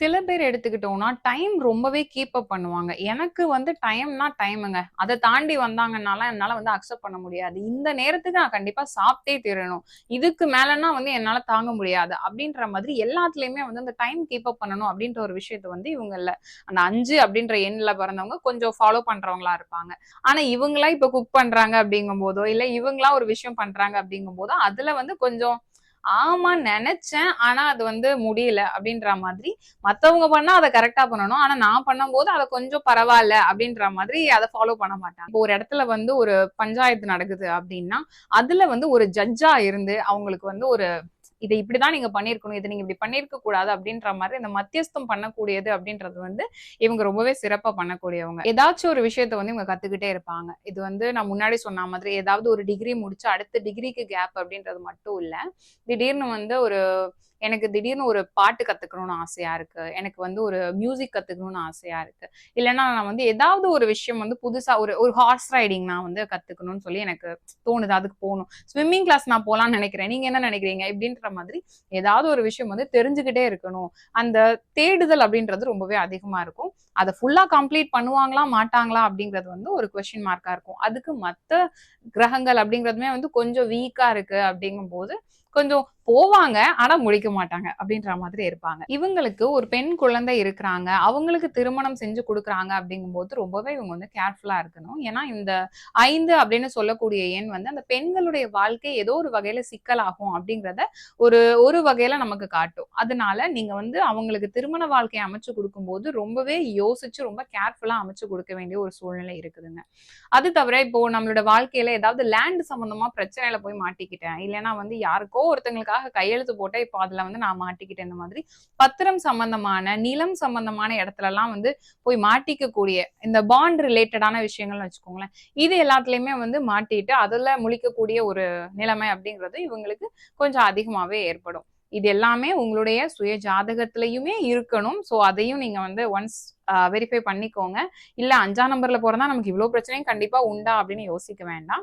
சில பேர் எடுத்துக்கிட்டோம்னா, டைம் ரொம்பவே கீப் அப் பண்ணுவாங்க. எனக்கு வந்து டைம்னா டைமுங்க. அத தாண்டி வந்தாங்கன்னாலாம் என்னால வந்து அக்செப்ட் பண்ண முடியாது. இந்த நேரத்துக்கு நான் கண்டிப்பா சாப்பிட்டே தீரணும். இதுக்கு மேலனா வந்து என்னால தாங்க முடியாது. அப்படின்ற மாதிரி எல்லாத்துலயுமே வந்து அந்த டைம் கீப் அப் பண்ணணும் அப்படின்ற ஒரு விஷயத்த வந்து இவங்கல்ல அந்த 5 அப்படின்ற எண்ல பிறந்தவங்க கொஞ்சம் ஃபாலோ பண்றவங்களா இருப்பாங்க. ஆனா இவங்களா இப்ப குக் பண்றாங்க அப்படிங்கும்போதோ, இல்ல இவங்களா ஒரு விஷயம் பண்றாங்க அப்படிங்கும்போதோ, அதுல வந்து கொஞ்சம் ஆமா நெனச்சேன். ஆனா அது வந்து முடியல அப்படின்ற மாதிரி. மத்தவங்க பண்ணா அத கரெக்ட்டா பண்ணணும். ஆனா நான் பண்ணும்போது அத கொஞ்சம் பரவால்ல அப்படின்ற மாதிரி அத ஃபாலோ பண்ண மாட்டாங்க. இப்போ ஒரு இடத்துல வந்து ஒரு பஞ்சாயத்து நடக்குது அப்படின்னா, அதுல வந்து ஒரு ஜட்ஜா இருந்து அவங்களுக்கு வந்து ஒரு இத இப்படிதான் நீங்க பண்ணியிருக்கணும். இத நீங்க இப்படி பண்ணியிருக்க கூடாது அப்படின்ற மாரி இந்த மத்தியஸ்தம் பண்ணக்கூடியது அப்படின்றது வந்து இவங்க ரொம்பவே சிறப்பா பண்ணக்கூடியவங்க. ஏதாச்சும் ஒரு விஷயத்த வந்து இவங்க கத்துக்கிட்டே இருப்பாங்க. இது வந்து நான் முன்னாடி சொன்ன மாதிரி ஏதாவது ஒரு டிகிரி முடிச்சு அடுத்த டிகிரிக்கு கேப் அப்படின்றது மட்டும் இல்ல. திடீர்னு வந்து எனக்கு திடீர்னு ஒரு பாட்டு கத்துக்கணும்னு ஆசையா இருக்கு. எனக்கு வந்து ஒரு மியூசிக் கத்துக்கணும்னு ஆசையா இருக்கு. இல்லன்னா நான் வந்து ஏதாவது ஒரு விஷயம் வந்து புதுசா ஒரு ஒரு ஹார்ஸ் ரைடிங் நான் வந்து கத்துக்கணும்னு சொல்லி எனக்கு தோணுது. அதுக்கு போணும். ஸ்விம்மிங் கிளாஸ் நான் போலான்னு நெனைக்கிறேன். நீங்க என்ன நெனைக்கிறீங்க? இப்படின்ற மாதிரி ஏதாவது ஒரு விஷயம் வந்து தெரிஞ்சுக்கிட்டே இருக்கணும். அந்த தேடுதல் அப்படின்றது ரொம்பவே அதிகமா இருக்கும். அத ஃபுல்லா கம்ப்ளீட் பண்ணுவாங்களா, மாட்டாங்களா அப்படிங்கிறது வந்து ஒரு கொஸ்டின் மார்க்கா இருக்கும். அதுக்கு மத்த கிரகங்கள் அப்படிங்கிறதுமே வந்து கொஞ்சம் வீக்கா இருக்கு அப்படிங்கும்போது, கொஞ்சம் போவாங்க. ஆனா முடிக்க மாட்டாங்க. அப்படின்ற மாதிரி இருப்பாங்க. இவங்களுக்கு ஒரு பெண் குழந்தை இருக்கிறாங்க. அவங்களுக்கு திருமணம் செஞ்சு குடுக்குறாங்க அப்படிங்கும்போது, ரொம்பவே இவங்க வந்து கேர்ஃபுல்லா இருக்கணும். ஏன்னா, இந்த 5 அப்படின்னு சொல்லக்கூடிய எண் வந்து அந்த பெண்களுடைய வாழ்க்கை ஏதோ ஒரு வகையில சிக்கலாகும் அப்படிங்கிறத ஒரு ஒரு வகையில நமக்கு காட்டும். அதனால நீங்க வந்து அவங்களுக்கு திருமண வாழ்க்கைய அமைச்சு குடுக்கும்போது, ரொம்பவே யோசிச்சு ரொம்ப கேர்ஃபுல்லா அமைச்சு குடுக்க வேண்டிய ஒரு சூழ்நிலை இருக்குதுங்க. அது தவிர இப்போ நம்மளோட வாழ்க்கையில ஏதாவது லேண்ட் சம்பந்தமா பிரச்சனையில போய் மாட்டிக்கிட்டேன். இல்லன்னா வந்து யாருக்கோ ஒருத்தங்களுக்காக கையெழுத்து போட்டேன். இப்போ அதுல வந்து நான் மாட்டிக்கிட்டேன். இந்த மாதிரி பத்திரம் சம்பந்தமான, நிலம் சம்பந்தமான இடத்துலலாம் வந்து போய் மாட்டிக்கக்கூடிய இந்த பாண்ட் ரிலேட்டடான விஷயங்கள்னு வச்சுக்கோங்களேன். இது எல்லாத்துலயுமே வந்து மாட்டிட்டு அதுல முழிக்கக்கூடிய ஒரு நிலைமை அப்படிங்கிறது இவங்களுக்கு கொஞ்சம் அதிகமாவே ஏற்படும். இது எல்லாமே உங்களுடைய சுய ஜாதகத்திலயுமே இருக்கணும். சோ அதையும் நீங்க வந்து ஒன்ஸ் வெரிஃபை பண்ணிக்கோங்க. இல்ல 5ஆம் நம்பர்ல பொறந்தா நமக்கு இவ்ளோ பிரச்சனையும் கண்டிப்பா உண்டா அப்படின்னு யோசிக்க வேண்டாம்.